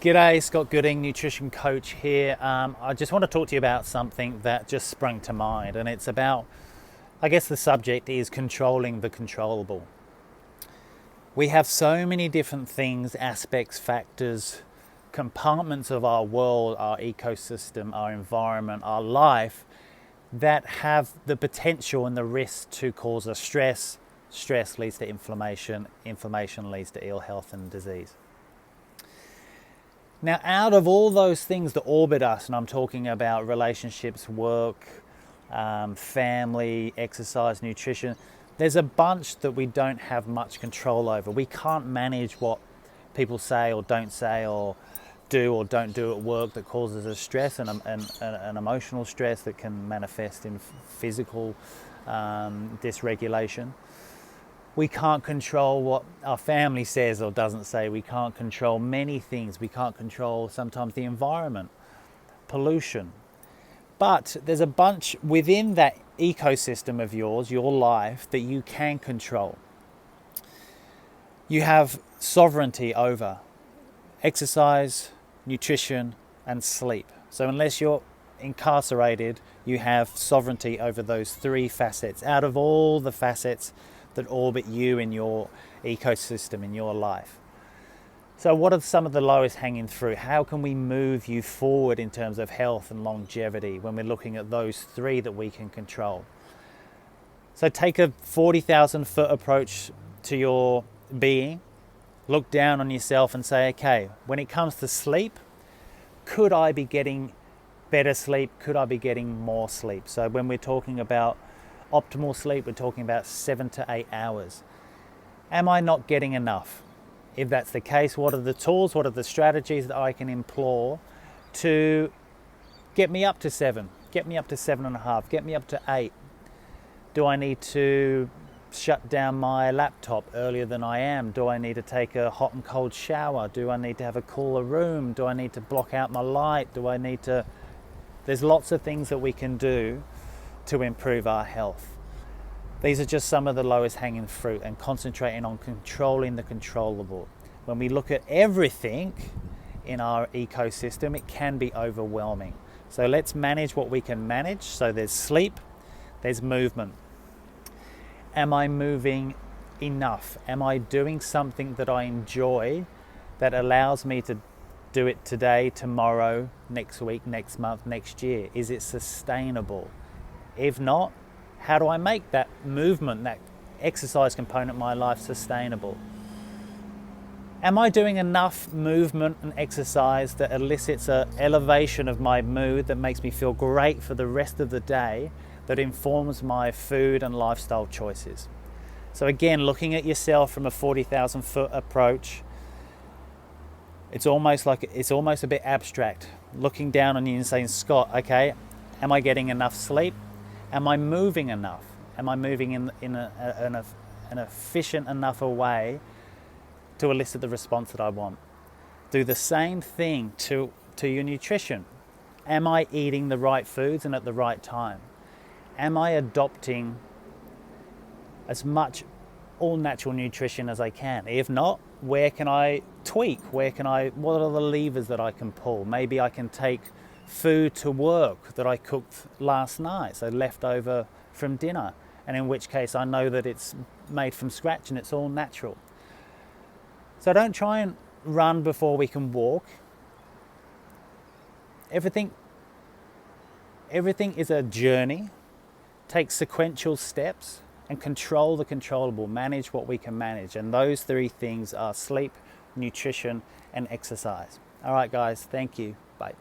G'day, Scott Gooding, nutrition coach here. I just want to talk to you about something that just sprung to mind, and it's about, I guess the subject is controlling the controllable. We have so many different things, aspects, factors, compartments of our world, our ecosystem, our environment, our life that have the potential and the risk to cause us stress. Stress leads to inflammation, inflammation leads to ill health and disease. Now, out of all those things that orbit us, and I'm talking about relationships, work, family, exercise, nutrition, there's a bunch that we don't have much control over. We can't manage what people say or do or don't do at work that causes us stress and an emotional stress that can manifest in physical dysregulation. We can't control what our family says or doesn't say. We can't control many things. We can't control sometimes the environment, pollution. But there's a bunch within that ecosystem of yours, your life, that you can control. You have sovereignty over exercise, nutrition, and sleep. So unless you're incarcerated, you have sovereignty over those three facets out of all the facets that orbit you in your ecosystem, in your life. So what are some of the lowest hanging fruit? How can we move you forward in terms of health and longevity when we're looking at those three that we can control? So take a 40,000 foot approach to your being. Look down on yourself and say, okay, when it comes to sleep, could I be getting better sleep? Could I be getting more sleep? So when we're talking about optimal sleep, we're talking about 7 to 8 hours. Am I not getting enough? If that's the case, what are the tools, what are the strategies that I can employ to get me up to 7, get me up to 7.5, get me up to 8? Do I need to shut down my laptop earlier than I am? Do I need to take a hot and cold shower? Do I need to have a cooler room? Do I need to block out my light? There's lots of things that we can do to improve our health. These are just some of the lowest hanging fruit, and concentrating on controlling the controllable. When we look at everything in our ecosystem, it can be overwhelming. So let's manage what we can manage. So there's sleep, there's movement. Am I moving enough? Am I doing something that I enjoy that allows me to do it today, tomorrow, next week, next month, next year? Is it sustainable? If not, how do I make that movement, that exercise component of my life sustainable? Am I doing enough movement and exercise that elicits an elevation of my mood that makes me feel great for the rest of the day, that informs my food and lifestyle choices? So again, looking at yourself from a 40,000 foot approach, it's almost a bit abstract. Looking down on you and saying, Scott, okay, am I getting enough sleep? Am I moving enough? Am I moving in an efficient enough a way to elicit the response that I want? Do the same thing to your nutrition. Am I eating the right foods and at the right time? Am I adopting as much all natural nutrition as I can? If not, where can I tweak? What are the levers that I can pull? Maybe I can take food to work that I cooked last night, so leftover from dinner, and in which case I know that it's made from scratch and it's all natural. So don't try and run before we can walk. Everything is a journey. Take sequential steps and control the controllable. Manage what we can manage, and those three things are sleep, nutrition, and exercise. All right, guys, thank you. Bye.